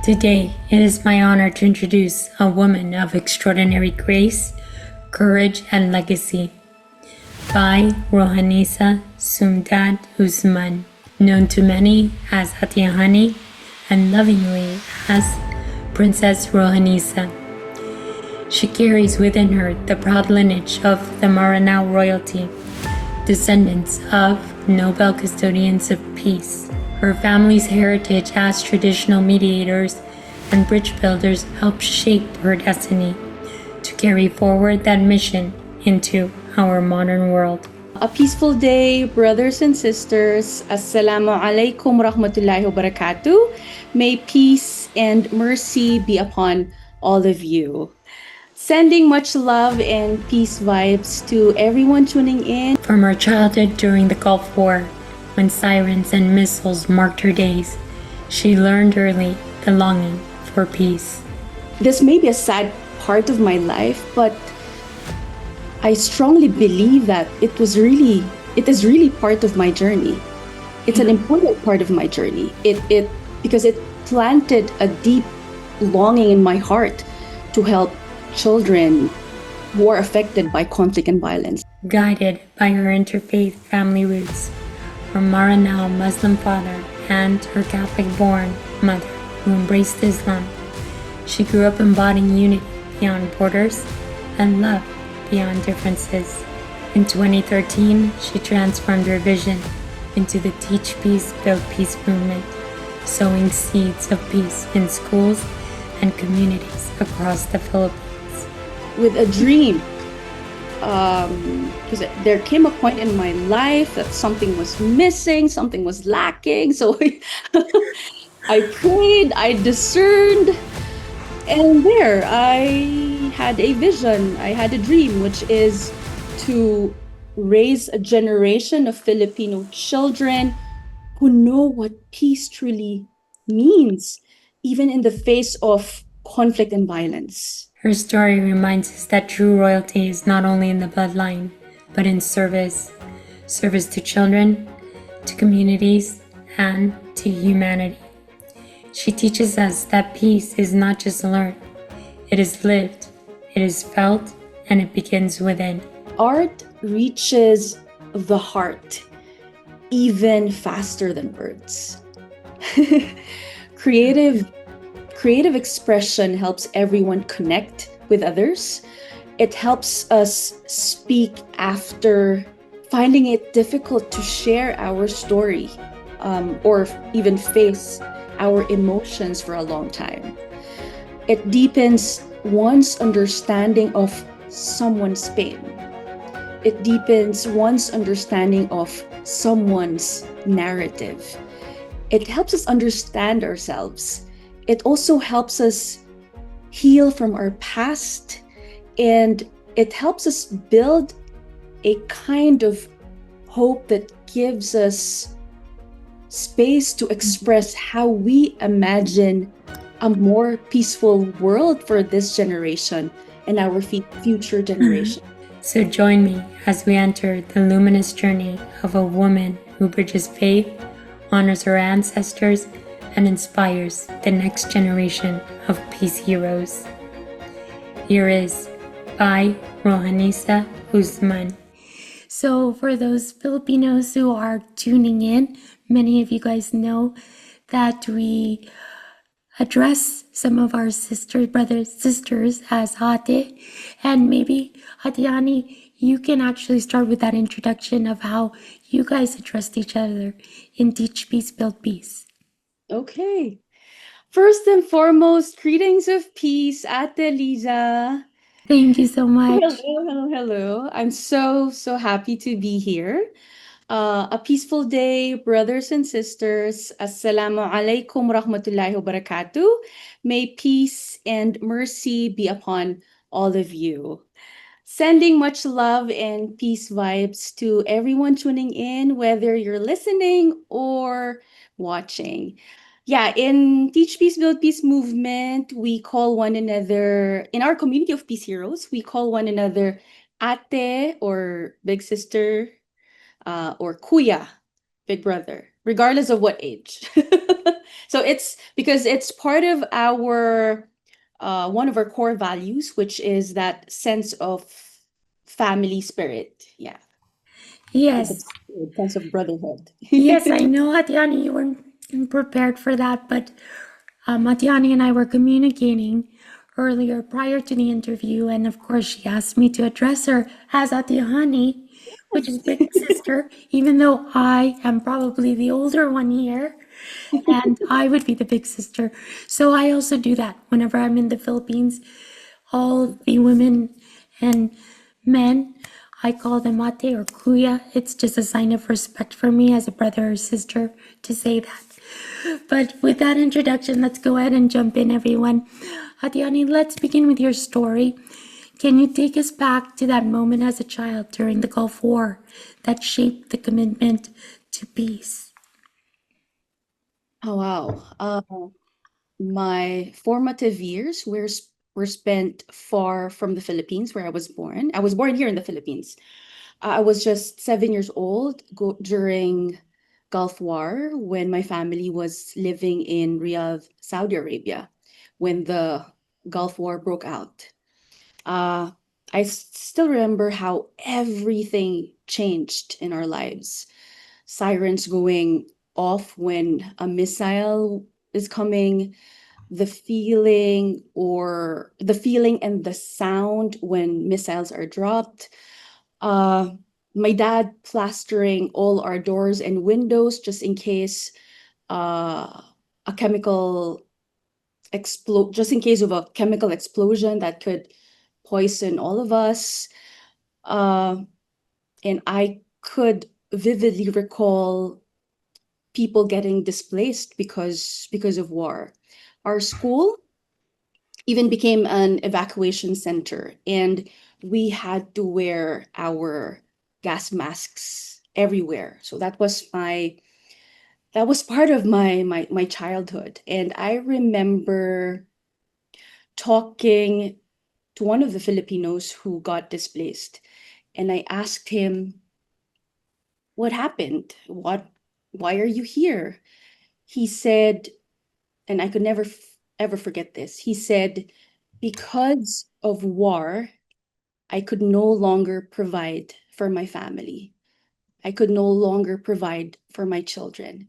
Today, it is my honor to introduce a woman of extraordinary grace, courage, and legacy, Bai Rohaniza Sumndad-Usman, known to many as Atiahani and lovingly as Princess Rohaniza. She carries within her the proud lineage of the Maranao royalty, descendants of Nobel custodians of peace. Her family's heritage as traditional mediators and bridge builders helped shape her destiny to carry forward that mission into our modern world. A peaceful day, brothers and sisters. Assalamu alaikum rahmatullahi wa barakatuh. May peace and mercy be upon all of you. Sending much love and peace vibes to everyone tuning in. From her childhood during the Gulf War, when sirens and missiles marked her days, she learned early the longing for peace. This may be a sad part of my life, but I strongly believe that it is really part of my journey. It's an important part of my journey. Because it planted a deep longing in my heart to help children who are affected by conflict and violence. Guided by her interfaith family roots, her Maranao Muslim father and her Catholic-born mother who embraced Islam, she grew up embodying unity beyond borders and love beyond differences. In 2013, she transformed her vision into the Teach Peace, Build Peace movement, sowing seeds of peace in schools and communities across the Philippines. With a dream, because there came a point in my life that something was missing, something was lacking. So I prayed, I discerned, and there I had a vision, I had a dream, which is to raise a generation of Filipino children who know what peace truly means, even in the face of conflict and violence. Her story reminds us that true royalty is not only in the bloodline, but in service to children, to communities, and to humanity. She teaches us that peace is not just learned, it is lived, it is felt, and it begins within. Art reaches the heart even faster than words. Creative expression helps everyone connect with others. It helps us speak after finding it difficult to share our story, or even face our emotions for a long time. It deepens one's understanding of someone's pain. It deepens one's understanding of someone's narrative. It helps us understand ourselves. It also helps us heal from our past, and it helps us build a kind of hope that gives us space to express how we imagine a more peaceful world for this generation and our future generation. So join me as we enter the luminous journey of a woman who bridges faith, honors her ancestors, and inspires the next generation of peace heroes. Here is Bai Rohaniza Sumndad-Usman. So for those Filipinos who are tuning in, many of you guys know that we address some of our sisters as Ate, and maybe Atiani, you can actually start with that introduction of how you guys addressed each other in Teach Peace, Build Peace. Okay. First and foremost, greetings of peace, Ate Liza. Thank you so much. Hello. I'm so happy to be here. A peaceful day, brothers and sisters. Assalamu alaikum rahmatullahi wa barakatuh. May peace and mercy be upon all of you. Sending much love and peace vibes to everyone tuning in, whether you're listening or watching. Yeah, in Teach Peace, Build Peace movement, we call one another, in our community of peace heroes, we call one another ate or big sister, or kuya, big brother, regardless of what age. So it's because it's part of our one of our core values, which is that sense of family spirit. Yeah, the Yes. sense of brotherhood. Yes, I know, Atiani, you weren't prepared for that, but Atiani and I were communicating earlier prior to the interview, and of course, she asked me to address her as Atiani, which is big sister, even though I am probably the older one here, and I would be the big sister. So I also do that whenever I'm in the Philippines. All the women and men, I call them ate or kuya. It's just a sign of respect for me as a brother or sister to say that. But with that introduction, let's go ahead and jump in, everyone. Atiani, let's begin with your story. Can you take us back to that moment as a child during the Gulf War that shaped the commitment to peace? Oh wow. My formative years were spent far from the Philippines where I was born. I was born here in the Philippines. I was just 7 years old during Gulf War when my family was living in Riyadh, Saudi Arabia, when the Gulf War broke out. Uh, I still remember how everything changed in our lives. Sirens going off when a missile is coming, the feeling and the sound when missiles are dropped. Uh, my dad plastering all our doors and windows just in case a chemical explode, just in case of a chemical explosion that could poison all of us. Uh, and I could vividly recall people getting displaced because of war. Our school even became an evacuation center, and we had to wear our gas masks everywhere. So that was part of my childhood. And I remember talking to one of the Filipinos who got displaced, and I asked him, "What happened? Why are you here?" He said, and I could never ever forget this. He said, "Because of war, I could no longer provide for my family. I could no longer provide for my children."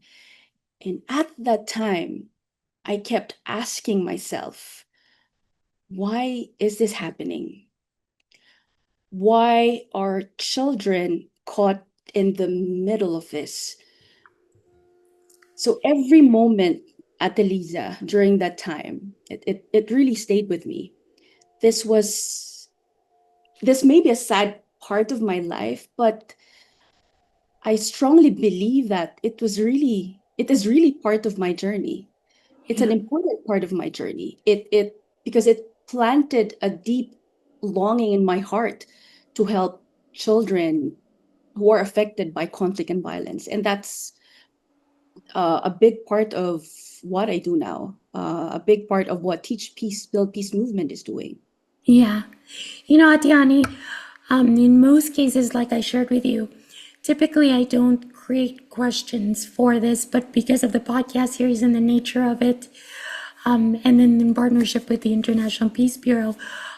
And at that time, I kept asking myself, why is this happening? Why are children caught in the middle of this? So every moment at Eliza during that time, it really stayed with me. This was this may be a sad part of my life, but I strongly believe that it is really part of my journey. It's an Yeah. important part of my journey. It because it planted a deep longing in my heart to help children who are affected by conflict and violence, and that's a big part of what I do now. A big part of what Teach Peace, Build Peace movement is doing. Yeah. You know, Atiani, in most cases, like I shared with you, typically I don't create questions for this, but because of the podcast series and the nature of it, and then in partnership with the International Peace Bureau,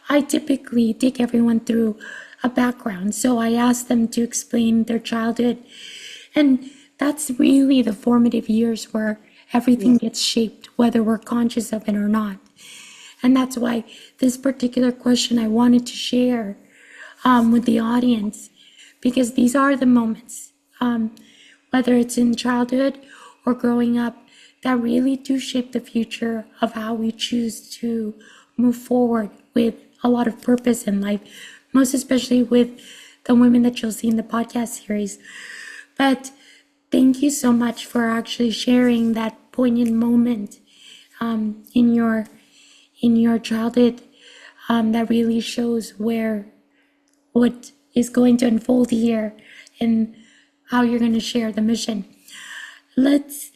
I typically take everyone through a background. So I ask them to explain their childhood. And that's really the formative years where everything Yeah. gets shaped, whether we're conscious of it or not. And that's why this particular question I wanted to share with the audience, because these are the moments, whether it's in childhood or growing up, that really do shape the future of how we choose to move forward with a lot of purpose in life, most especially with the women that you'll see in the podcast series. But thank you so much for actually sharing that poignant moment in your childhood, that really shows where what is going to unfold here and how you're going to share the mission. Let's,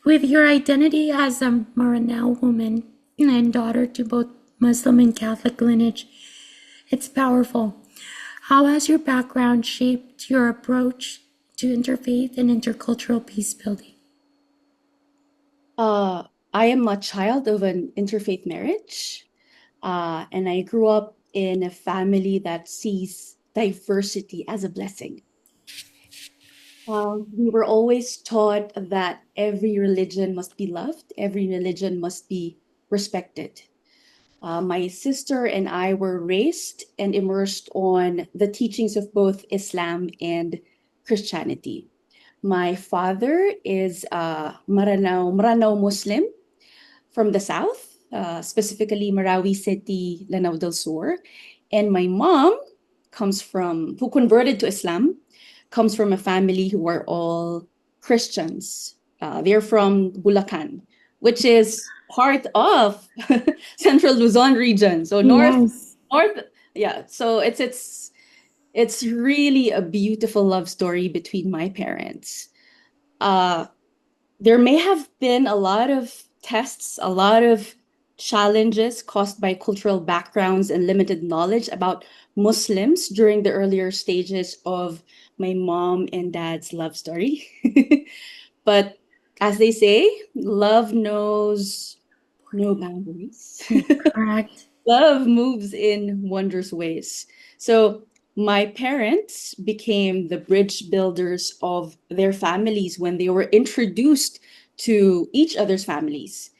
with your identity as a Maranao woman and daughter to both Muslim and Catholic lineage, it's powerful. How has your background shaped your approach to interfaith and intercultural peace building? Uh, I am a child of an interfaith marriage, and I grew up in a family that sees diversity as a blessing. We were always taught that every religion must be loved, every religion must be respected. My sister and I were raised and immersed on the teachings of both Islam and Christianity. My father is Maranao Muslim from the south, specifically Marawi City, Lanao del Sur. And my mom who converted to Islam, comes from a family who are all Christians. They're from Bulacan, which is part of Central Luzon region. So Yes. north, yeah. So it's really a beautiful love story between my parents. Uh, there may have been a lot of tests, a lot of challenges caused by cultural backgrounds and limited knowledge about Muslims during the earlier stages of my mom and dad's love story. But as they say, love knows no boundaries. Correct. Love moves in wondrous ways. So my parents became the bridge builders of their families when they were introduced to each other's families.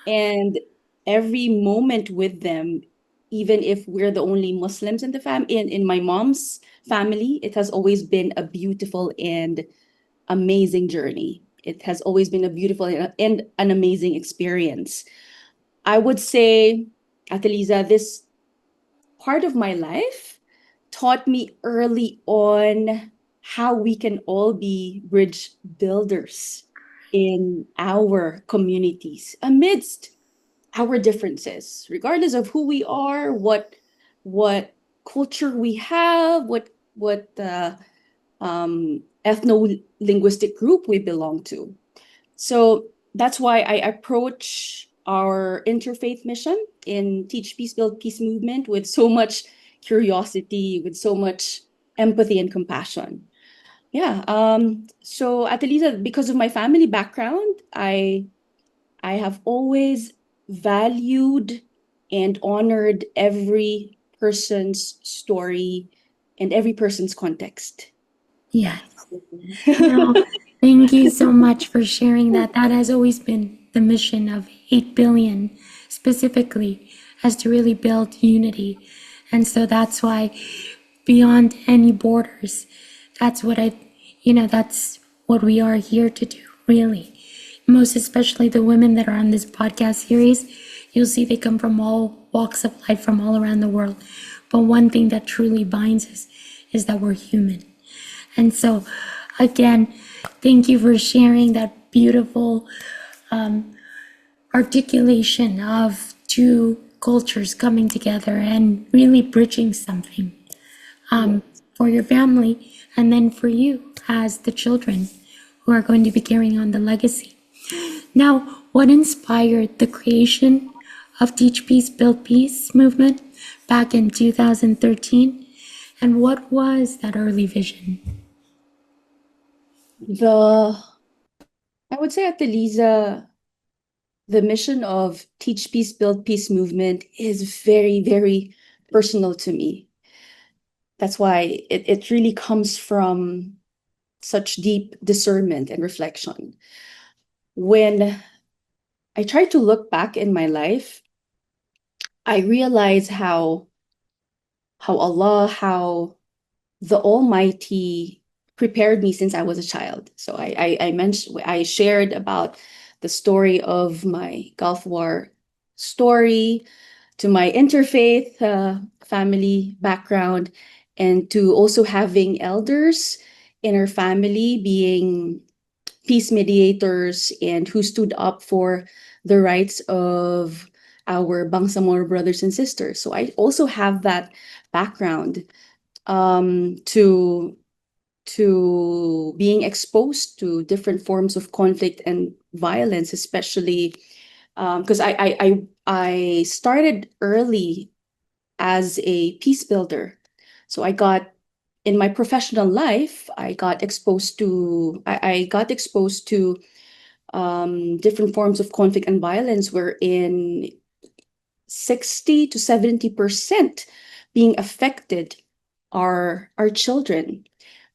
And every moment with them, even if we're the only Muslims in the in my mom's family, it has always been a beautiful and amazing journey. It has always been a beautiful and an amazing experience. I would say, Ateliza, this part of my life taught me early on how we can all be bridge builders in our communities amidst our differences, regardless of who we are, what culture we have, what ethno-linguistic group we belong to. So that's why I approach our interfaith mission in Teach Peace, Build Peace movement with so much curiosity, with so much empathy and compassion. Yeah. So Atalisa, because of my family background, I have always valued and honored every person's story and every person's context. Yeah. Yes. No, thank you so much for sharing that. That has always been the mission of 8 billion, specifically, as to really build unity. And so that's why, beyond any borders, that's what that's what we are here to do, really. Most especially the women that are on this podcast series, you'll see they come from all walks of life, from all around the world. But one thing that truly binds us is that we're human. And so, again, thank you for sharing that beautiful articulation of two cultures coming together and really bridging something for your family and then for you as the children who are going to be carrying on the legacy. Now, what inspired the creation of Teach Peace, Build Peace movement back in 2013? And what was that early vision? The I would say at the mission of Teach Peace, Build Peace movement is very, very personal to me. That's why it really comes from such deep discernment and reflection. When I try to look back in my life, I realize how the Almighty prepared me since I was a child. So I shared about the story of my Gulf War story, to my interfaith family background, and to also having elders in our family being peace mediators and who stood up for the rights of our Bangsamoro brothers and sisters. So I also have that background to being exposed to different forms of conflict and violence, especially because I started early as a peace builder. So I got in my professional life, I got exposed to different forms of conflict and violence, wherein 60 to 70% being affected are children.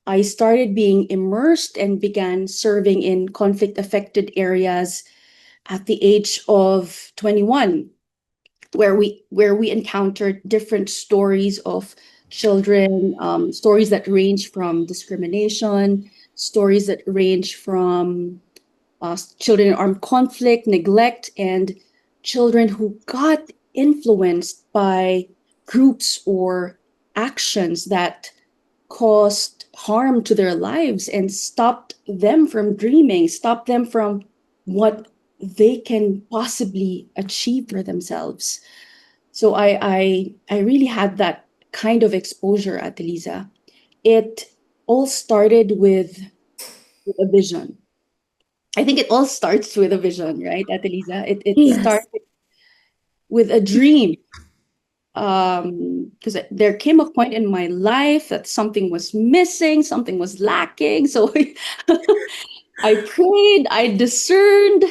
I started being immersed and began serving in conflict affected areas at the age of 21, where we encountered different stories of children, stories that range from discrimination, stories that range from children in armed conflict, neglect, and children who got influenced by groups or actions that caused harm to their lives and stopped them from dreaming, stopped them from what they can possibly achieve for themselves. So I really had that kind of exposure at Liza. It all started with a vision. I think it all starts with a vision, right, Atelisa? It Yes. started with a dream. Because there came a point in my life that something was missing, something was lacking. So I prayed, I discerned,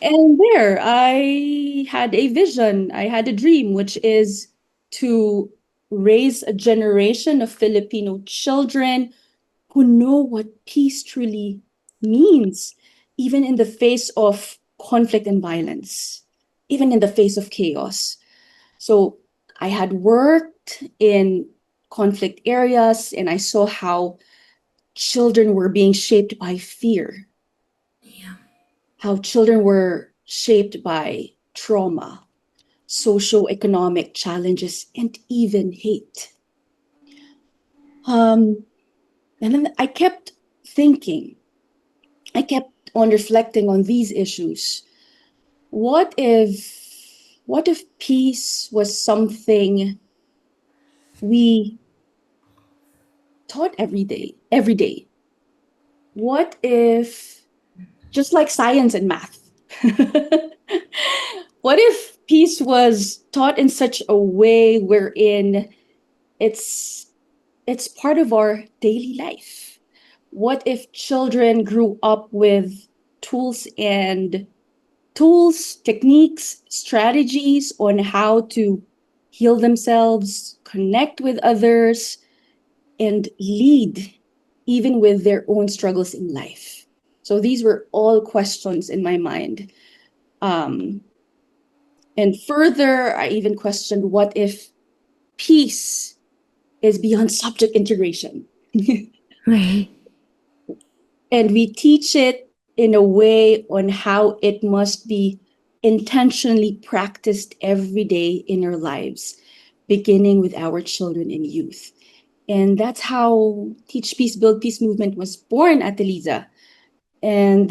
and there I had a vision, I had a dream, which is to raise a generation of Filipino children who know what peace truly means, even in the face of conflict and violence, even in the face of chaos. So I had worked in conflict areas and I saw how children were being shaped by fear, Yeah. how children were shaped by trauma, socio-economic challenges, and even hate. And then I kept thinking, I kept on reflecting on these issues. What if peace was something we taught every day, every day? What if, just like science and math, what if peace was taught in such a way wherein it's it's part of our daily life? What if children grew up with tools and techniques, strategies on how to heal themselves, connect with others, and lead even with their own struggles in life? So these were all questions in my mind. Um, and further, I even questioned, what if peace is beyond subject integration? Right. And we teach it in a way on how it must be intentionally practiced every day in our lives, beginning with our children and youth. And that's how Teach Peace, Build Peace movement was born at Eliza. And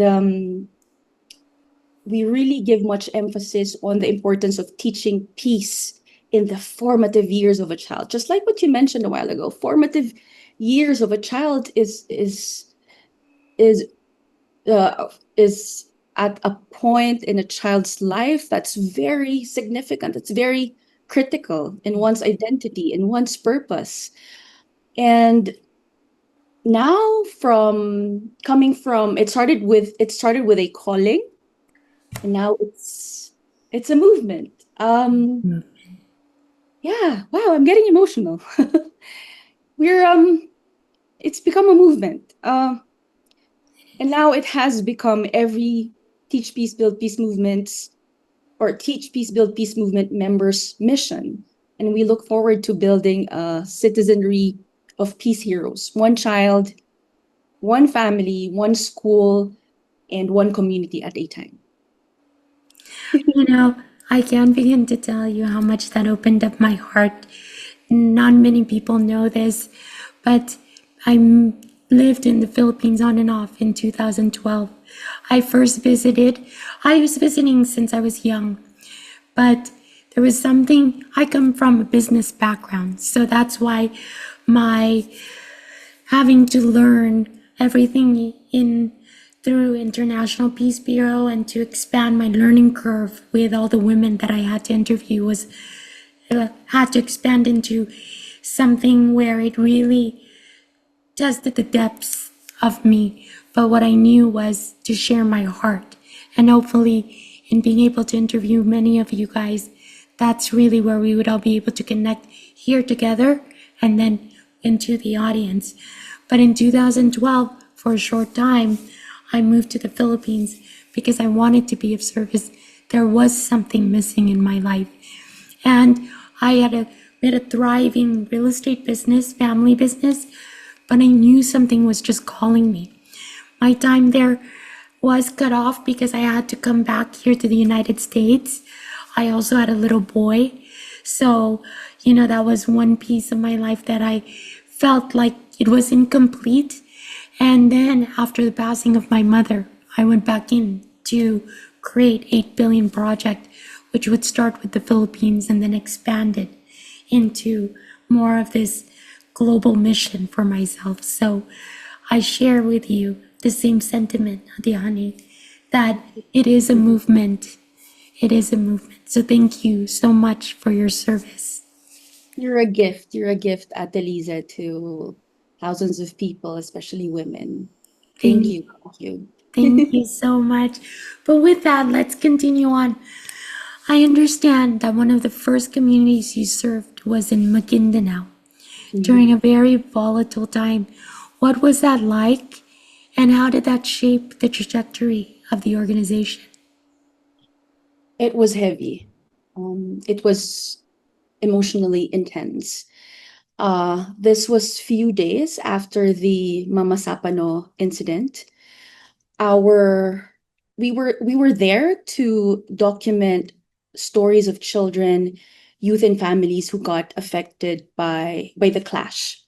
we really give much emphasis on the importance of teaching peace in the formative years of a child. Just like what you mentioned a while ago, formative years of a child is uh, is at a point in a child's life that's very significant. It's very critical in one's identity, in one's purpose. And now, from coming from, it started with a calling, and now it's a movement. Mm. Yeah, wow, I'm getting emotional. We're It's become a movement. And now it has become every Teach Peace Build Peace movements or Teach Peace Build Peace movement members' mission. And we look forward to building a citizenry of peace heroes, one child, one family, one school, and one community at a time. You know, I can't begin to tell you how much that opened up my heart. Not many people know this, but lived in the Philippines on and off in 2012. I was visiting since I was young, but there was something, I come from a business background, so that's why my having to learn everything in through International Peace Bureau and to expand my learning curve with all the women that I had to interview was had to expand into something where it really tested the depths of me, but what I knew was to share my heart. And hopefully, in being able to interview many of you guys, that's really where we would all be able to connect here together and then into the audience. But in 2012, for a short time, I moved to the Philippines because I wanted to be of service. There was something missing in my life. And I had a thriving real estate business, family business, but I knew something was just calling me. My time there was cut off because I had to come back here to the United States. I also had a little boy. So, that was one piece of my life that I felt like it was incomplete. And then after the passing of my mother, I went back in to create 8 billion project, which would start with the Philippines and then expanded into more of this global mission for myself. So I share with you the same sentiment, Adihani, that it is a movement. It is a movement. So thank you so much for your service. You're a gift. You're a gift, Ate Liza, to thousands of people, especially women. Thank you. Thank you. Thank you so much. But with that, let's continue on. I understand that one of the first communities you served was in Maguindanao during a very volatile time. What was that like, and how did that shape the trajectory of the organization? It was heavy. It was emotionally intense. This was few days after the Mama Sapano incident. We were there to document stories of children, youth, and families who got affected by the clash.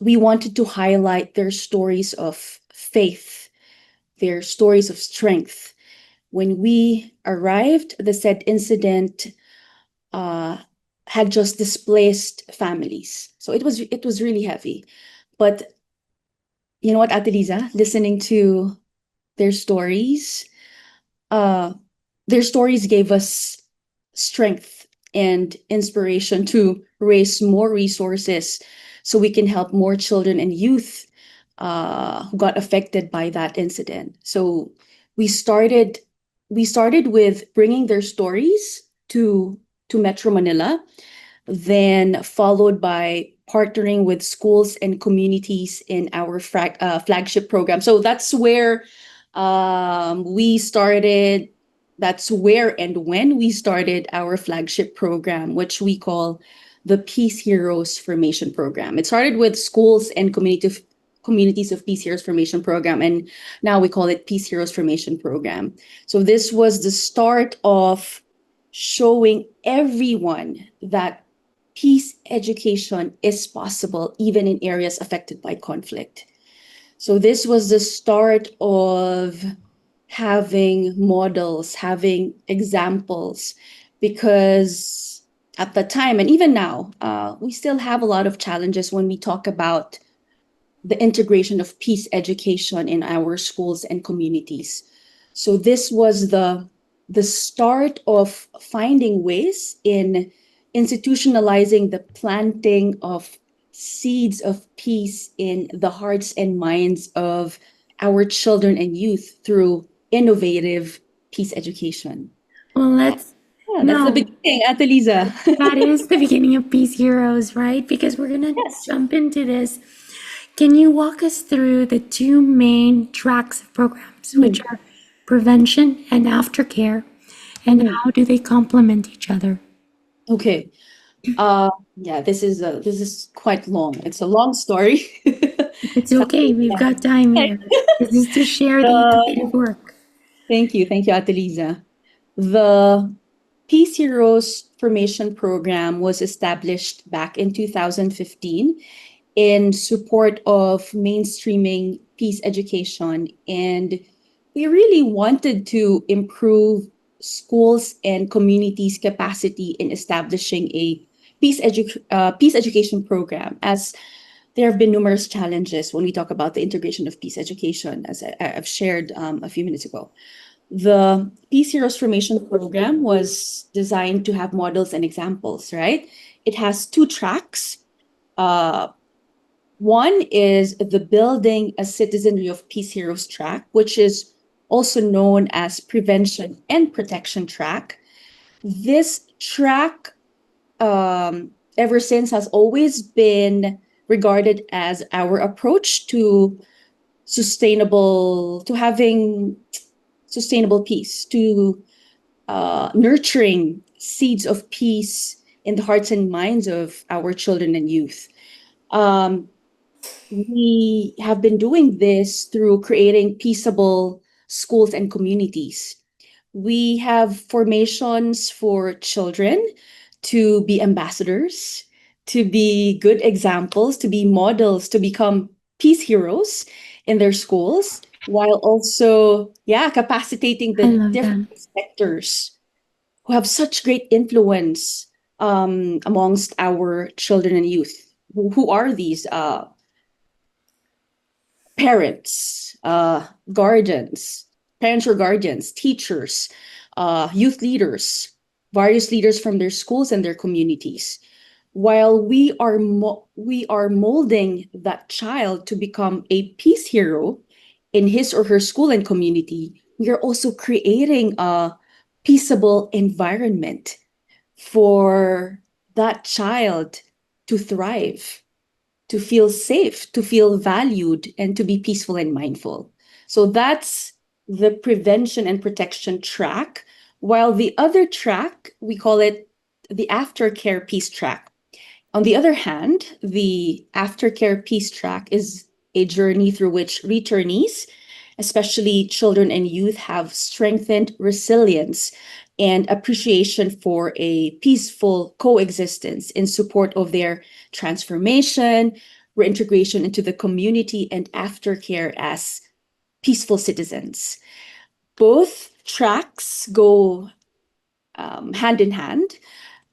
We wanted to highlight their stories of faith, their stories of strength. When we arrived, the said incident uh, had just displaced families, so it was really heavy. But you know what, Ate Liza, listening to their stories, uh, their stories gave us strength and inspiration to raise more resources so we can help more children and youth who got affected by that incident. So we started we started with bringing their stories to Metro Manila, then followed by partnering with schools and communities in our flagship program. So we started. That's where and when we started our flagship program, which we call the Peace Heroes Formation Program. It started with schools and communities of Peace Heroes Formation Program, and now we call it Peace Heroes Formation Program. So this was the start of showing everyone that peace education is possible even in areas affected by conflict. So this was the start of having models, having examples, because at the time and even now, we still have a lot of challenges when we talk about the integration of peace education in our schools and communities. So this was the start of finding ways in institutionalizing the planting of seeds of peace in the hearts and minds of our children and youth through innovative peace education. Well, Yeah, that's the no, beginning, Ate Liza. that is the beginning of Peace Heroes, right? Because we're gonna Yes. jump into this. Can you walk us through the two main tracks of programs, which are prevention and aftercare, and Mhm. how do they complement each other? Okay. Yeah, this is quite long. It's a long story. It's okay, we've got time here. This is to share the The innovative work. Thank you, Atelisa. The Peace Heroes Formation Program was established back in 2015 in support of mainstreaming peace education, and we really wanted to improve schools and communities' capacity in establishing a peace education program, as there have been numerous challenges when we talk about the integration of peace education, as I've shared a few minutes ago. The Peace Heroes Formation Program was designed to have models and examples, right? It has two tracks. Uh, One is the Building a Citizenry of Peace Heroes track, which is also known as Prevention and Protection track. This track, ever since, has always been regarded as our approach to having sustainable peace, to nurturing seeds of peace in the hearts and minds of our children and youth. We have been doing this through creating peaceable schools and communities. We have formations for children to be ambassadors, to be good examples, to be models, to become peace heroes in their schools, while also, capacitating I the love that. different sectors who have such great influence amongst our children and youth. Who are these? Parents, guardians, parents or guardians, teachers, youth leaders, various leaders from their schools and their communities. While we are molding that child to become a peace hero in his or her school and community, we are also creating a peaceable environment for that child to thrive, to feel safe, to feel valued, and to be peaceful and mindful. So that's the prevention and protection track. While the other track, we call it the aftercare peace track. On the other hand, the aftercare peace track is a journey through which returnees, especially children and youth, have strengthened resilience and appreciation for a peaceful coexistence in support of their transformation, reintegration into the community, and aftercare as peaceful citizens. Both tracks go hand in hand.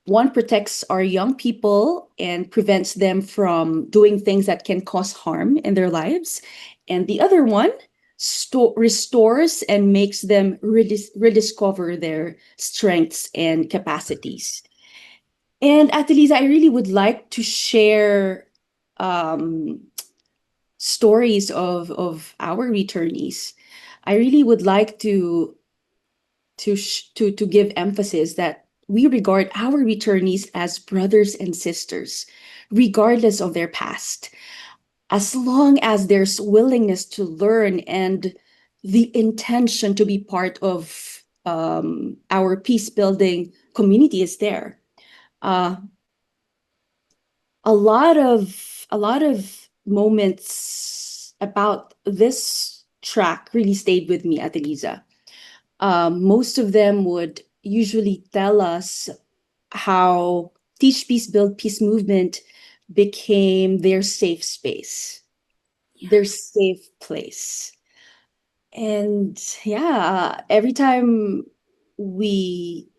One protects our young people and prevents them from doing things that can cause harm in their lives. And the other one restores and makes them rediscover their strengths and capacities. And Atelisa, I really would like to share stories of our returnees. I really would like to give emphasis that we regard our returnees as brothers and sisters, regardless of their past, as long as there's willingness to learn and the intention to be part of our peace building community is there. A lot of moments about this track really stayed with me, Atelisa. Most of them would usually tell us how Teach Peace, Build Peace movement became their safe space, their safe place. And every time we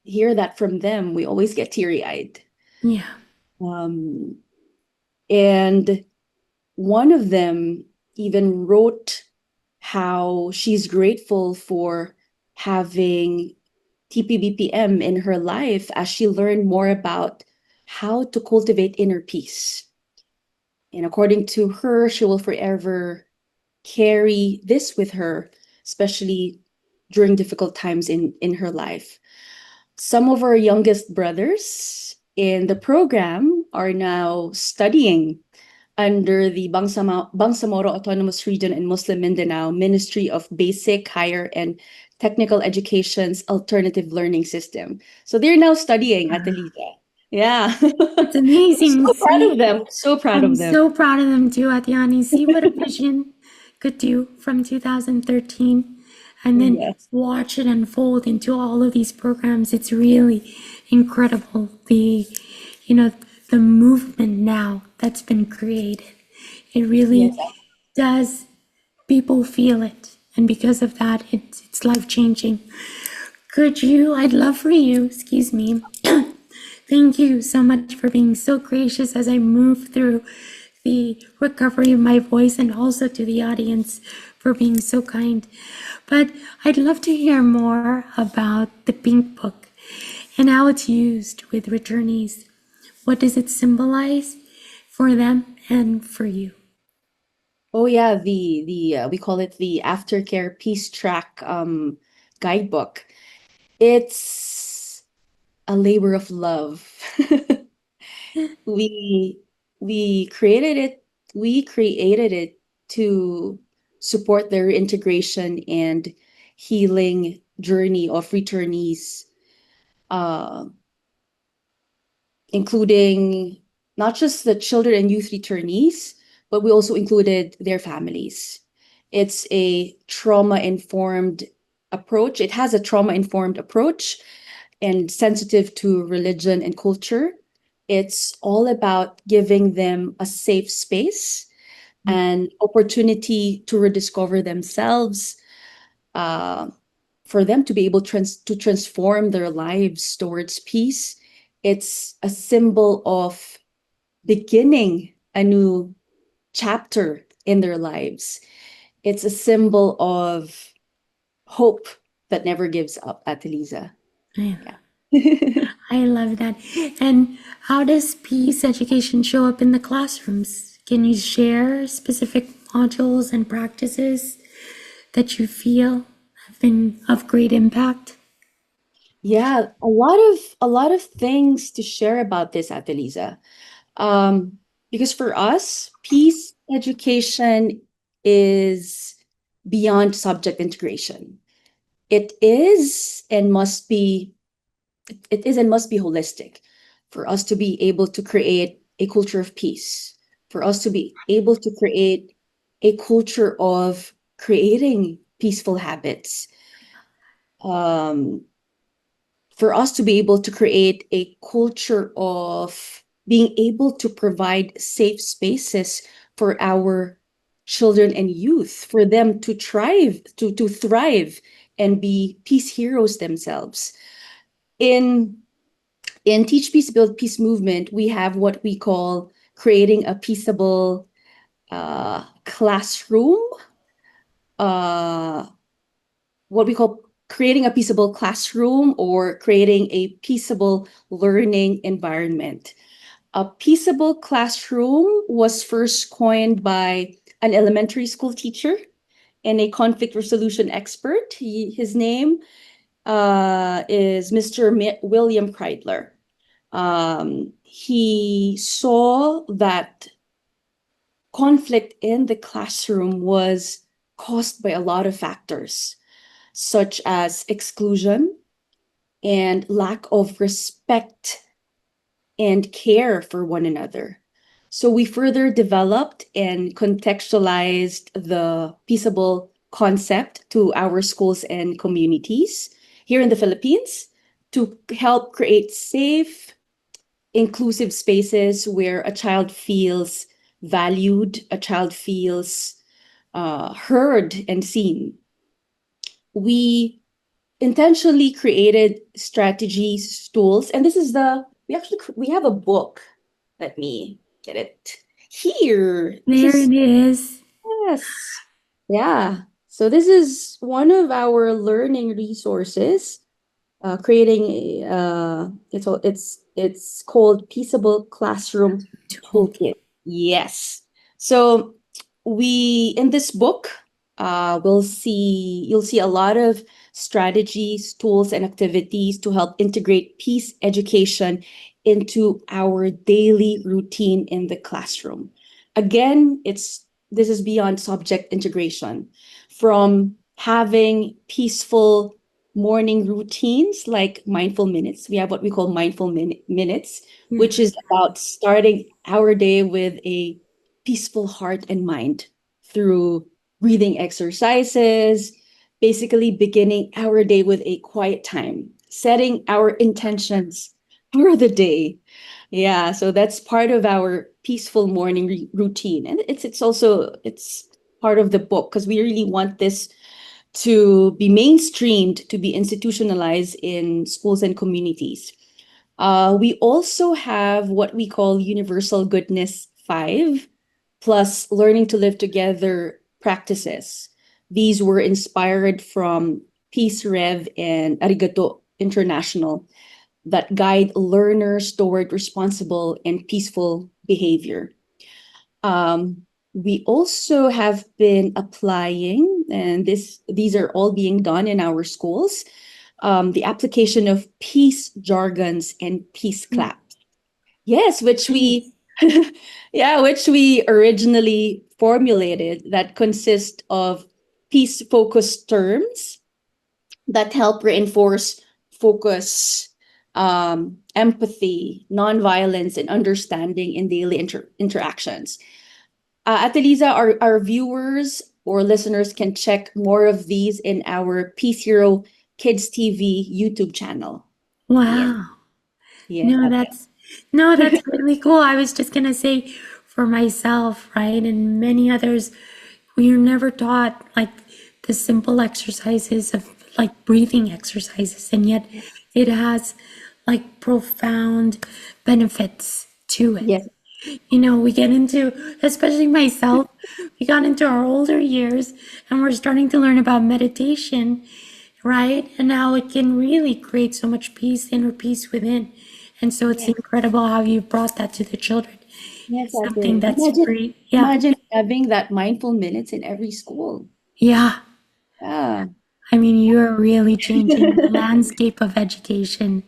hear that from them, we always get teary-eyed. Yeah. And one of them even wrote how she's grateful for having TPBPM in her life as she learned more about how to cultivate inner peace. And according to her, she will forever carry this with her, especially during difficult times in her life. Some of our youngest brothers in the program are now studying under the Bangsamoro Autonomous Region in Muslim Mindanao Ministry of Basic, Higher, and Technical Education's Alternative Learning System. So they're now studying at the Liga. Yeah. It's amazing. So proud of them. So proud I'm of them. so proud of them too, Atiani. See what a vision could do from 2013 and then Yes. watch it unfold into all of these programs. It's really incredible. The movement now that's been created. It really does. People feel it. And because of that, it's life-changing. I'd love for you, excuse me. Thank you so much for being so gracious as I move through the recovery of my voice, and also to the audience for being so kind. But I'd love to hear more about the Pink Book and how it's used with returnees. What does it symbolize for them, and for you? Oh yeah, the we call it the Aftercare Peace Track guidebook. It's a labor of love. We we created it we created it to support their integration and healing journey of returnees, uh, including not just the children and youth returnees, but we also included their families. It's a trauma-informed approach. It has a trauma-informed approach and sensitive to religion and culture. It's all about giving them a safe space and opportunity to rediscover themselves, uh, for them to be able to transform their lives towards peace. It's a symbol of beginning a new chapter in their lives. It's a symbol of hope that never gives up, Adelisa. Yeah. Yeah. I love that. And how does peace education show up in the classrooms? Can you share specific modules and practices that you feel have been of great impact? Yeah, a lot of things to share about this, Adelisa. Um, because for us, peace education is beyond subject integration. It is and must be it is and must be holistic for us to be able to create a culture of peace, for us to be able to create a culture of creating peaceful habits, um, for us to be able to create a culture of being able to provide safe spaces for our children and youth, for them to thrive and be peace heroes themselves. In Teach Peace, Build Peace movement, we have what we call creating a peaceable classroom, uh, what we call creating a peaceable classroom or creating a peaceable learning environment. A peaceable classroom was first coined by an elementary school teacher and a conflict resolution expert. His name is Mr. William Kreidler. He saw that conflict in the classroom was caused by a lot of factors, such as exclusion and lack of respect and care for one another. So we further developed and contextualized the peaceable concept to our schools and communities here in the Philippines to help create safe, inclusive spaces where a child feels valued, a child feels heard and seen. We intentionally created strategies, tools, and this is we have a book. Let me get it here. This There is it is. yes, yeah. So this is one of our learning resources. Creating it's called Peaceable Classroom Toolkit. Toolkit. Yes. So we in this book, you'll see a lot of strategies, tools, and activities to help integrate peace education into our daily routine in the classroom. Again, it's this is beyond subject integration, from having peaceful morning routines like mindful minutes. We have what we call minutes, Yeah. which is about starting our day with a peaceful heart and mind through breathing exercises, basically beginning our day with a quiet time, setting our intentions for the day. Yeah, so that's part of our peaceful morning routine. And it's part of the book because we really want this to be mainstreamed, to be institutionalized in schools and communities. We also have what we call Universal Goodness 5, plus Learning to Live Together practices. These were inspired from Peace Rev and Arigato International that guide learners toward responsible and peaceful behavior. We also have been applying, and these are all being done in our schools, the application of peace jargons and peace claps. Yes, which we, Nice. yeah, which we originally formulated that consist of peace-focused terms that help reinforce focus, empathy, nonviolence, and understanding in daily interactions. Ate Liza, our viewers or listeners can check more of these in our Peace Hero Kids TV YouTube channel. Yes, Wow. yes, No, Ate. that's really cool. I was just gonna say for myself, right, and many others, we are never taught like the simple exercises of like breathing exercises, and yet it has like profound benefits to it. Yes, We get into, especially myself, we got into our older years and we're starting to learn about meditation, right? And how it can really create so much peace, inner peace within. And so it's yes, incredible how you brought that to the children. yes, It's something Ate. that's free. Yeah. Imagine having that mindful minutes in every school. Yeah. Yeah. I mean, you're really changing the landscape of education.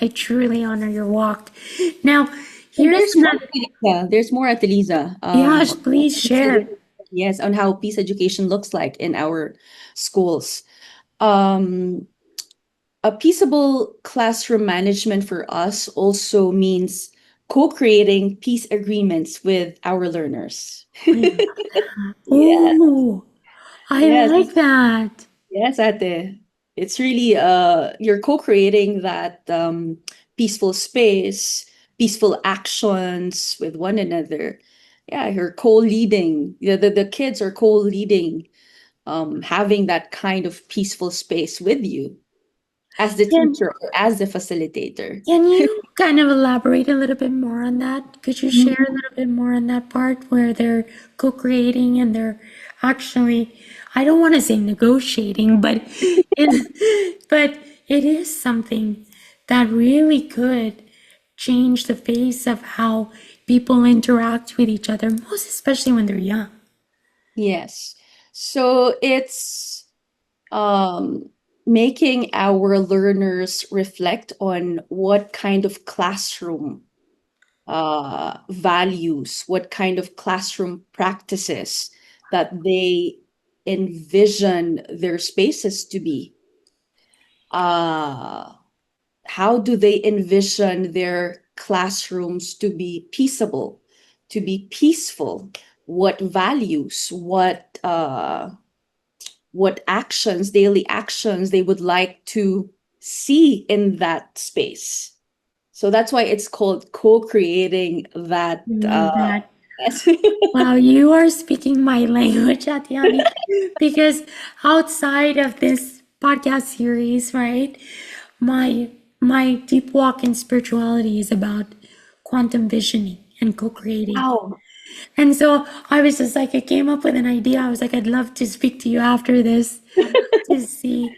I truly honor your walk. Now, And here's there's more, another, Lisa. There's more at Liza. yeah, please share. Yes, on how peace education looks like in our schools. Um, a peaceable classroom management for us also means co-creating peace agreements with our learners. I love that. Yes, Oh, I yes, like that. yes, Ate. It's really you're co-creating that peaceful space, peaceful actions with one another. Yeah, you're co-leading. The kids are co-leading, having that kind of peaceful space with you as the Can teacher or as the facilitator. can you kind of elaborate a little bit more on that? Could you share a Mhm. little bit more on that part where they're co-creating and they're actually, I don't want to say negotiating, but but it is something that really could change the face of how people interact with each other, most especially when they're young. Yes. So it's um, making our learners reflect on what kind of classroom values, what kind of classroom practices that they envision their spaces to be. Uh, how do they envision their classrooms to be peaceable, to be peaceful? What values, what actions, daily actions they would like to see in that space. So that's why it's called co-creating that. Love that. Yes. Wow, you are speaking my language, Atiani, because outside of this podcast series, right, my deep walk in spirituality is about quantum visioning and co-creating. Wow. And so I was just like, I came up with an idea. I was like, I'd love to speak to you after this to see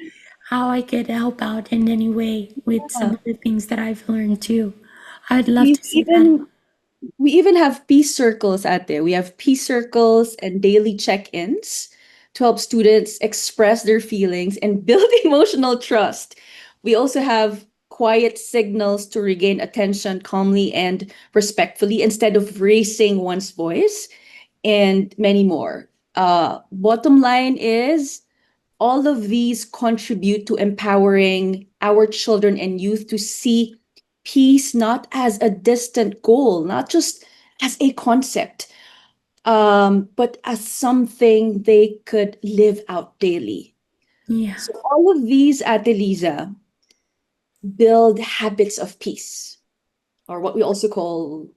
how I could help out in any way with some Yeah. of the things that I've learned too. I'd love We've to see that. even we even have peace circles out there. We have peace circles and daily check-ins to help students express their feelings and build emotional trust. We also have quiet signals to regain attention calmly and respectfully instead of raising one's voice, and many more. Bottom line is all of these contribute to empowering our children and youth to see peace not as a distant goal, not just as a concept, but as something they could live out daily. Yeah. So all of these, Adelisa, build habits of peace, or what we also call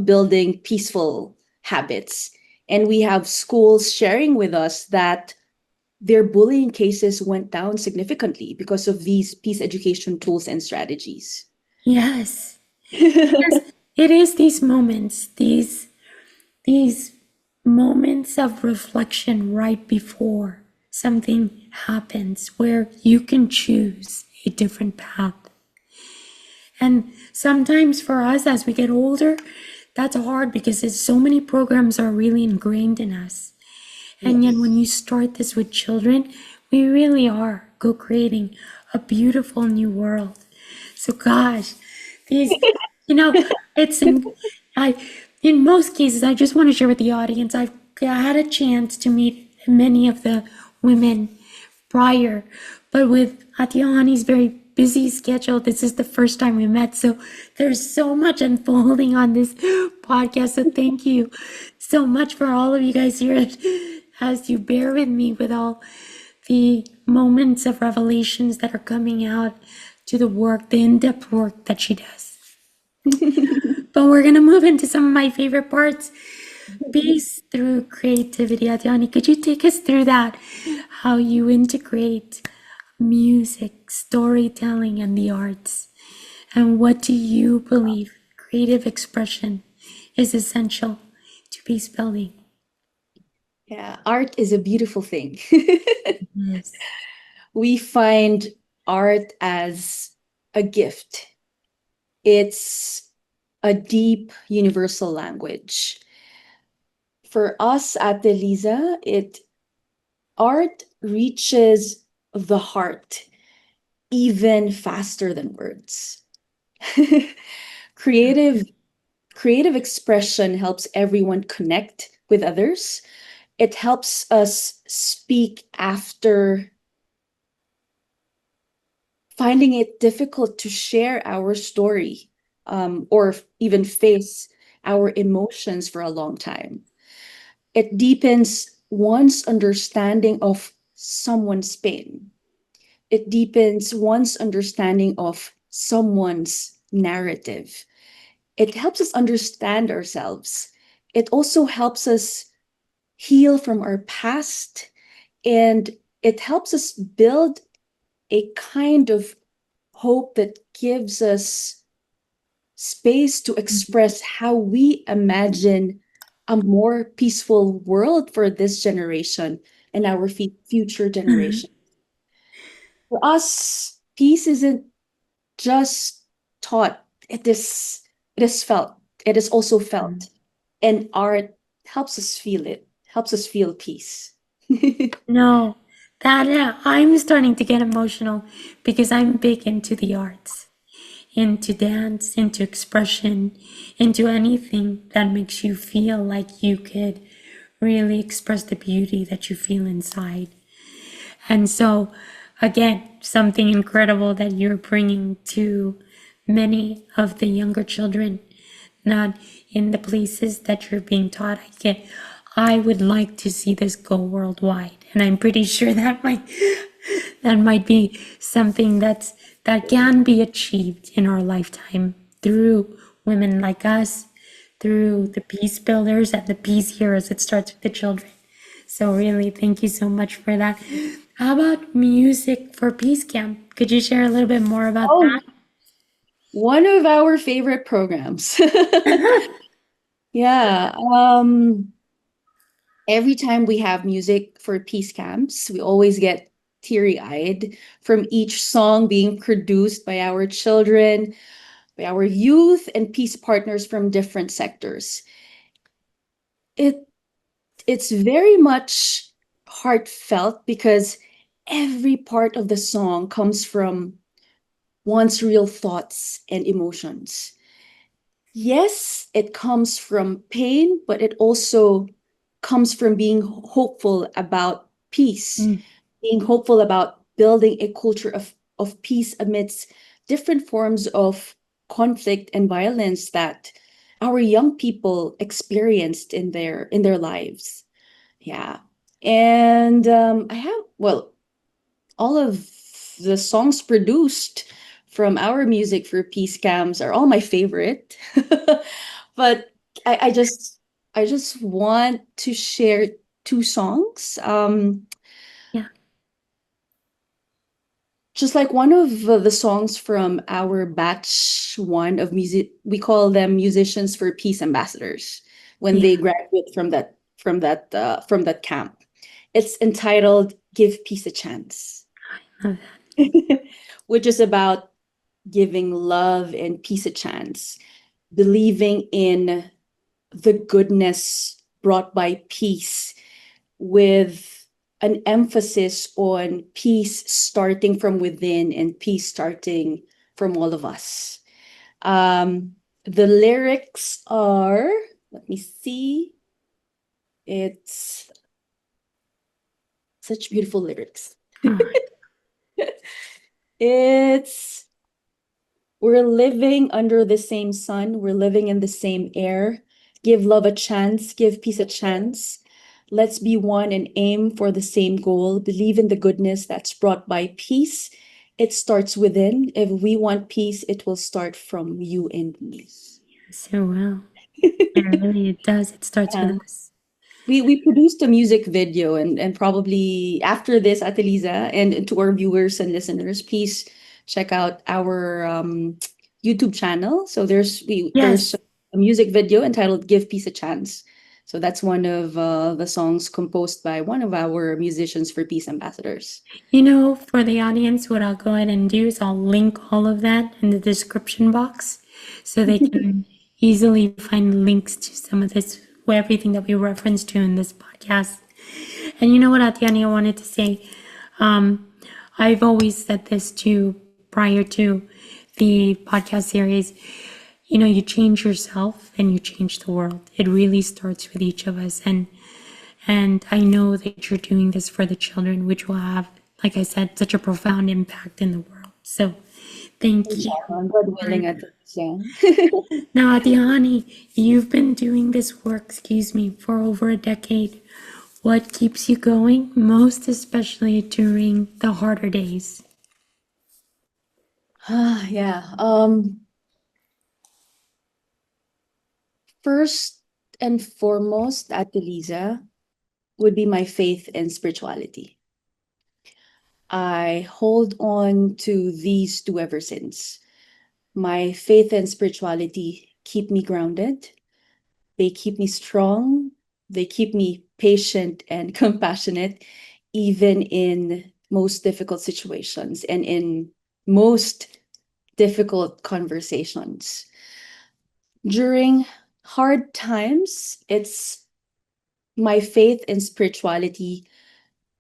building peaceful habits. And we have schools sharing with us that their bullying cases went down significantly because of these peace education tools and strategies. Yes. Because it is these moments of reflection right before something happens where you can choose a different path. And sometimes for us as we get older, that's hard because it's, so many programs are really ingrained in us. And yet, when Yes. you start this with children, we really are co-creating a beautiful new world. So, gosh, these, you know, it's I, in most cases, I just want to share with the audience. I had a chance to meet many of the women prior, but with Atiahani's very busy schedule, this is the first time we met. So there's so much unfolding on this podcast. So thank you so much for all of you guys here as you bear with me with all the moments of revelations that are coming out to the work, the in-depth work that she does. But we're going to move into some of my favorite parts. Peace through creativity. Atiani, could you take us through that? How you integrate music, storytelling, and the arts. And what do you believe creative expression is essential to peace building? Yeah, art is a beautiful thing. Yes. We find art as a gift. It's a deep universal language. For us at the Liza, art reaches the heart even faster than words. creative creative expression helps everyone connect with others. It helps us speak after finding it difficult to share our story, or even face our emotions for a long time. It deepens one's understanding of someone's pain. It deepens one's understanding of someone's narrative. It helps us understand ourselves. It also helps us heal from our past, and it helps us build a kind of hope that gives us space to express how we imagine a more peaceful world for this generation and our future generation. For us, peace isn't just taught, it is felt. It is also felt. And art helps us feel it, helps us feel peace. No, that I'm starting to get emotional because I'm big into the arts, into dance, into expression, into anything that makes you feel like you could really express the beauty that you feel inside. And so, again, something incredible that you're bringing to many of the younger children, not in the places that you're being taught. I would like to see this go worldwide, and I'm pretty sure that might be something that can be achieved in our lifetime through women like us, through the peace builders and the peace heroes. It starts with the children. So really, thank you so much for that. How about music for Peace Camp? Could you share a little bit more about Oh, one of our favorite programs. that? Yeah. Every time we have music for peace camps, we always get teary-eyed from each song being produced by our children, by our youth, and peace partners from different sectors. It it's very much heartfelt because every part of the song comes from one's real thoughts and emotions. Yes, it comes from pain, but it also comes from being hopeful about peace, Mm, being hopeful about building a culture of peace amidst different forms of conflict and violence that our young people experienced in their lives. Yeah. And I have, well, all of the songs produced from our music for peace camps are all my favorite. But I just want to share two songs. yeah, Just like one of the songs from our batch one of music, we call them musicians for peace ambassadors when yeah. they graduate from that camp. It's entitled "Give Peace a Chance." Love that. Which is about giving love and peace a chance, believing in the goodness brought by peace, with an emphasis on peace starting from within and peace starting from all of us. The lyrics are, let me see, it's such beautiful lyrics. Oh, It's, we're living under the same sun, we're living in the same air. Give love a chance, give peace a chance. Let's be one and aim for the same goal. Believe in the goodness that's brought by peace. It starts within. If we want peace, it will start from you and me. so well. And really, it does. It starts with Yeah. us. We produced a music video, and probably after this, Ateliza, and to our viewers and listeners, please check out our YouTube channel. So there's Yes. a music video entitled "Give Peace a Chance." So that's one of the songs composed by one of our musicians for Peace Ambassadors. You know, for the audience, what I'll go ahead and do is I'll link all of that in the description box so they can easily find links to some of this, everything that we referenced to in this podcast. And you know what, Atiani, I wanted to say, I've always said this too prior to the podcast series. You know, you change yourself and you change the world. It really starts with each of us. And I know that you're doing this for the children, which will have, like I said, such a profound impact in the world. So thank you. Inshallah, God willing, Ateliza. Now, Adihani, you've been doing this work, excuse me, for over a decade. What keeps you going, most especially during the harder days? Yeah. First and foremost, Ateliza, would be my faith and spirituality. I hold on to these two ever since. My faith and spirituality keep me grounded. They keep me strong. They keep me patient and compassionate, even in most difficult situations and in most difficult conversations. During hard times, it's my faith and spirituality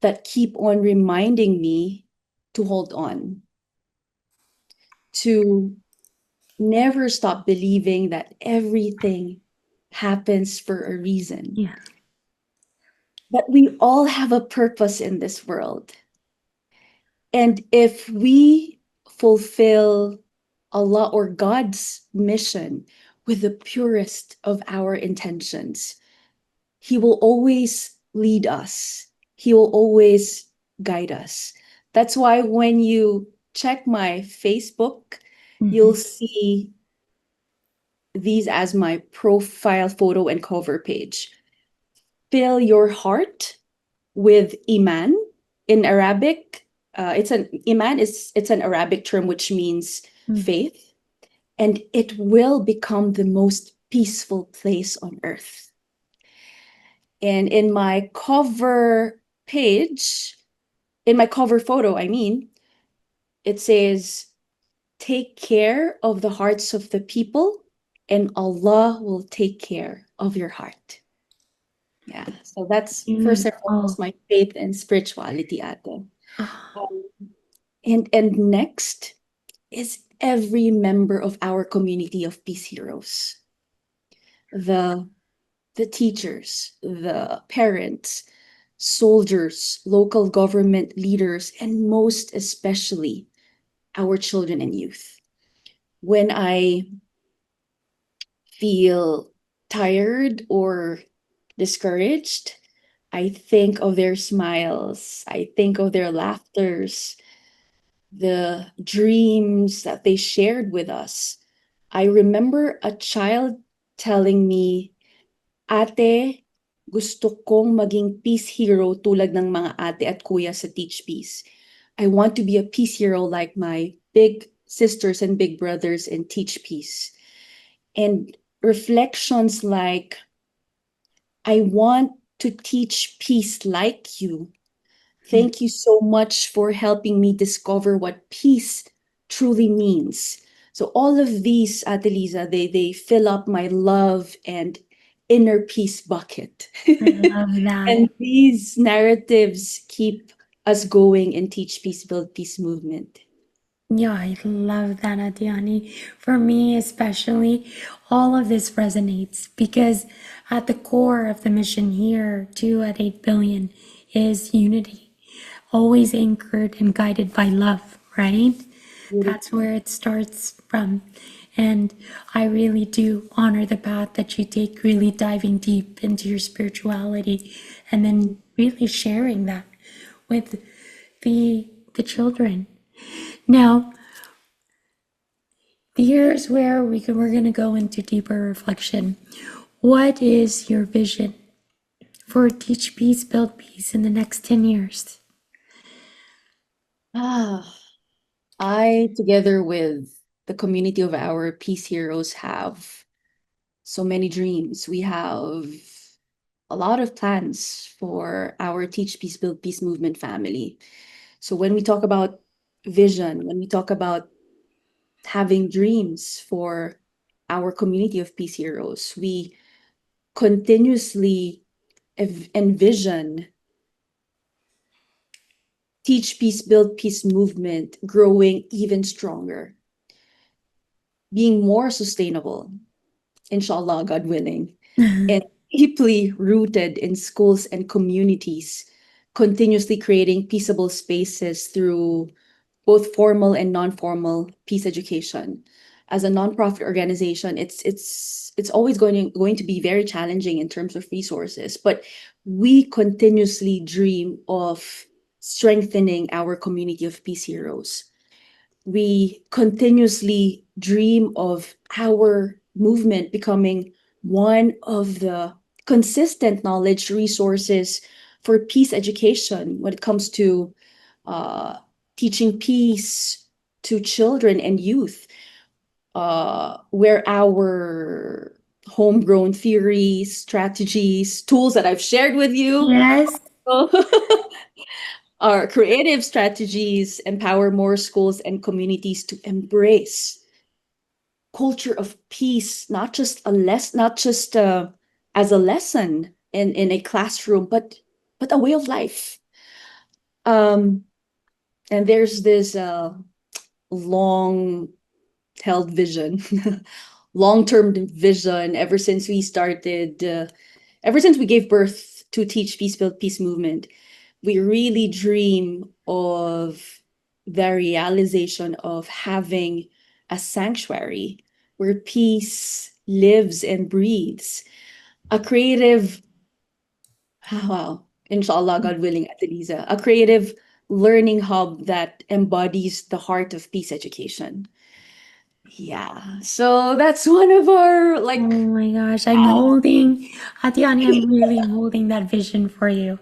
that keep on reminding me to hold on, to never stop believing that everything happens for a reason, Yeah. that we all have a purpose in this world. And if we fulfill Allah or God's mission with the purest of our intentions, He will always lead us. He will always guide us. That's why when you check my Facebook, you'll Mm-hmm. see these as my profile photo and cover page. Fill your heart with iman. In Arabic, it's an Arabic term which means Mm-hmm. faith, and it will become the most peaceful place on earth. And in my cover page, in my cover photo, I mean, it says, take care of the hearts of the people, and Allah will take care of your heart. Yeah, so that's first and foremost Beautiful. my faith and spirituality, ate. Oh, Um, and next is every member of our community of peace heroes. The the teachers, the parents, soldiers, local government leaders, and most especially our children and youth. When I feel tired or discouraged, I think of their smiles, I think of their laughters, the dreams that they shared with us. I remember a child telling me, Ate, gusto kong maging peace hero tulad ng mga ate at kuya sa Teach Peace. I want to be a peace hero like my big sisters and big brothers in Teach Peace. And reflections like, I want to teach peace like you. Thank you so much for helping me discover what peace truly means. So all of these, Atelisa, they fill up my love and inner peace bucket. I love that. And these narratives keep us going and teach peace, build peace movement. Yeah, I love that, Adiani. For me, especially, all of this resonates because at the core of the mission here, 2 at 8 billion, is unity, always anchored and guided by love, right? That's where it starts from. And I really do honor the path that you take, really diving deep into your spirituality and then really sharing that with the children. Now, here's where we're going to go into deeper reflection. What is your vision for Teach Peace, Build Peace in the next 10 years? Ah, I, together with the community of our peace heroes, have so many dreams. We have a lot of plans for our Teach Peace, Build Peace movement family. So when we talk about vision, when we talk about having dreams for our community of peace heroes, we continuously envision Teach Peace, Build Peace movement growing even stronger, being more sustainable, inshallah, God willing, and deeply rooted in schools and communities, continuously creating peaceable spaces through both formal and non-formal peace education. As a nonprofit organization, it's always going to be very challenging in terms of resources, but we continuously dream of strengthening our community of peace heroes. We continuously dream of our movement becoming one of the consistent knowledge resources for peace education when it comes to uh, teaching peace to children and youth, where our homegrown theories, strategies, tools that I've shared with you, Yes. our creative strategies empower more schools and communities to embrace culture of peace, not just as a lesson in a classroom, but a way of life. Um, and there's this long held vision, long term vision ever since we gave birth to Teach Peace, Build Peace movement. We really dream of the realization of having a sanctuary where peace lives and breathes. A creative, wow, inshallah, God willing, at Liza, a creative learning hub that embodies the heart of peace education. Yeah, so that's one of our Oh like, my gosh, I'm holding, Atiani, I'm really holding that vision for you.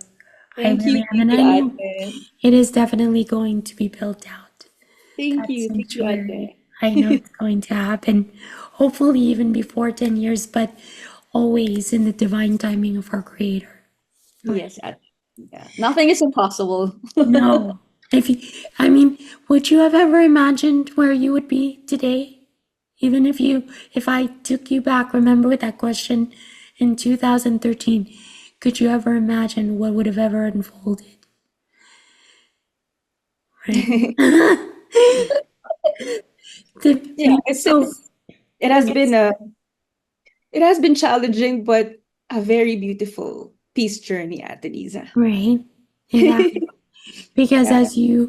I really am. thank And you, I know Ate. it is definitely going to be built out. That Thank you, sanctuary. I know Ate. it's going to happen, hopefully even before 10 years, but always in the divine timing of our Creator. Right? Yes, Ate. Yeah, nothing is impossible. No. If you, I mean, would you have ever imagined where you would be today? Even if I took you back, remember with that question in 2013, could you ever imagine what would have ever unfolded? Right? Yeah, So, it has been yes, a it has been challenging, but a very beautiful peace journey, Ate Liza. right? Exactly. Because Yeah,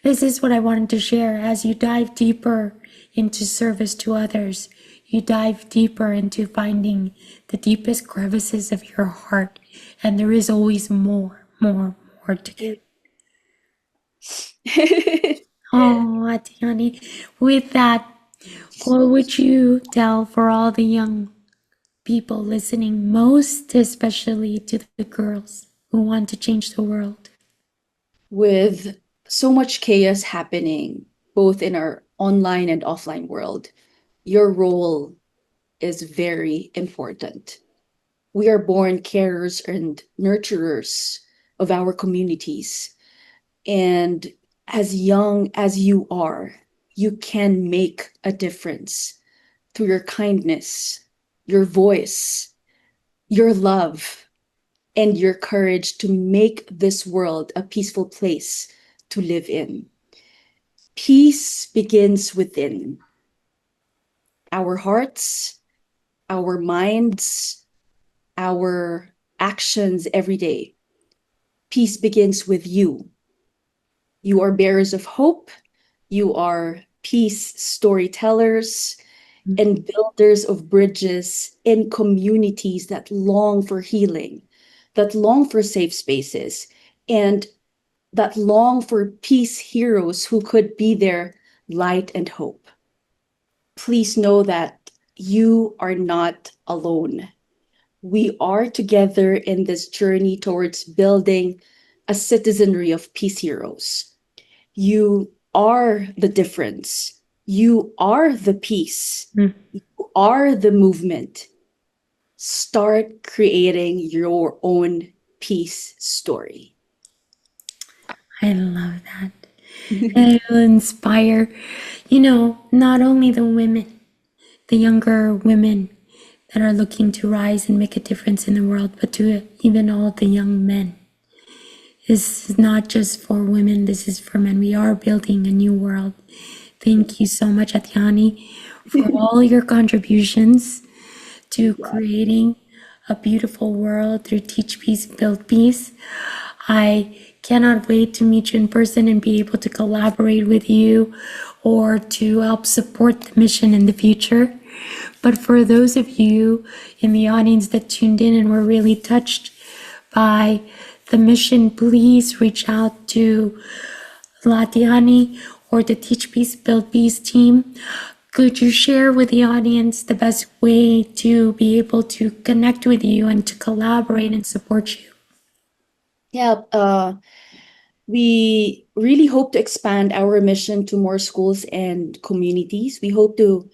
this is what I wanted to share. As you dive deeper into service to others, you dive deeper into finding the deepest crevices of your heart. And there is always more to give. Oh, Atiani, with that, what would you tell for all the young people listening, most especially to the girls who want to change the world? with so much chaos happening both in our online and offline world, your role is very important. We are born carers and nurturers of our communities. And as young as you are, you can make a difference through your kindness, your voice, your love, and your courage to make this world a peaceful place to live in. Peace begins within our hearts, our minds, our actions every day. Peace begins with you. You are bearers of hope. You are peace storytellers and builders of bridges in communities that long for healing, that long for safe spaces, and that long for peace heroes who could be their light and hope. Please know that you are not alone. We are together in this journey towards building a citizenry of peace heroes. You are the difference. You are the peace. Mm. You are the movement. Start creating your own peace story. I love that. It will inspire, not only the women, the younger women that are looking to rise and make a difference in the world, but to even all the young men. This is not just for women, this is for men. We are building a new world. Thank you so much, Atiani, for all your contributions to creating a beautiful world through Teach Peace, Build Peace. I cannot wait to meet you in person and be able to collaborate with you or to help support the mission in the future. But for those of you in the audience that tuned in and were really touched by the mission, please reach out to Latiani or the Teach Peace, Build Peace team. Could you share with the audience the best way to be able to connect with you and to collaborate and support you? Yeah, we really hope to expand our mission to more schools and communities. We hope to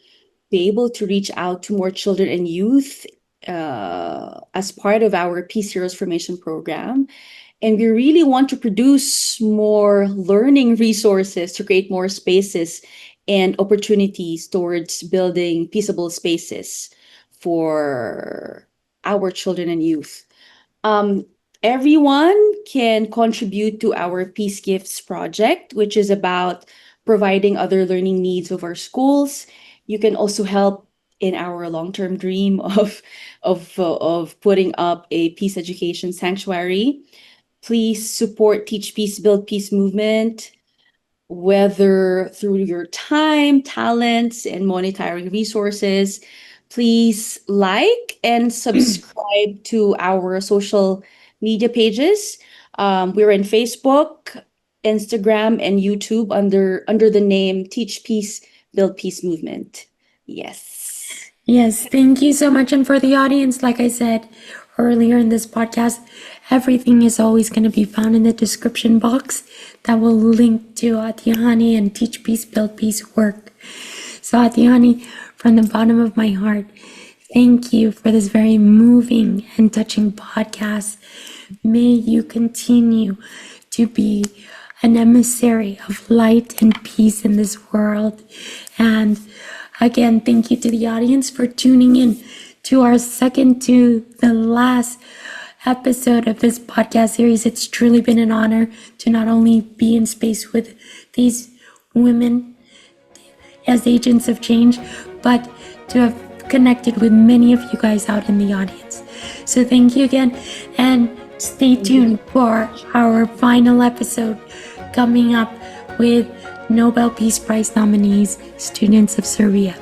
be able to reach out to more children and youth as part of our Peace Heroes Formation program. And we really want to produce more learning resources to create more spaces and opportunities towards building peaceable spaces for our children and youth. Um, Everyone can contribute to our Peace Gifts project, which is about providing other learning needs of our schools. You can also help in our long-term dream of putting up a peace education sanctuary. Please support Teach Peace, Build Peace movement, whether through your time, talents, and monetary resources. Please like and subscribe to our social media pages. We're in Facebook, Instagram, and YouTube under the name Teach Peace, Build Peace Movement. Yes. Yes, thank you so much. And for the audience, like I said earlier in this podcast, everything is always going to be found in the description box that will link to Atiani and Teach Peace, Build Peace work. So Atiani, from the bottom of my heart, thank you for this very moving and touching podcast. May you continue to be an emissary of light and peace in this world. And again, thank you to the audience for tuning in to our second to the last episode of this podcast series. It's truly been an honor to not only be in space with these women as agents of change, but to have connected with many of you guys out in the audience. So thank you again, and stay tuned for our final episode coming up with Nobel Peace Prize nominees, students of Serbia.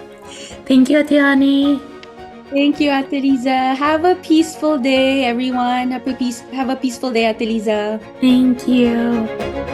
Thank you, Atiani. Thank you, Ate Liza. Have a peaceful day, everyone. Have a peaceful day, Ate Liza. Thank you.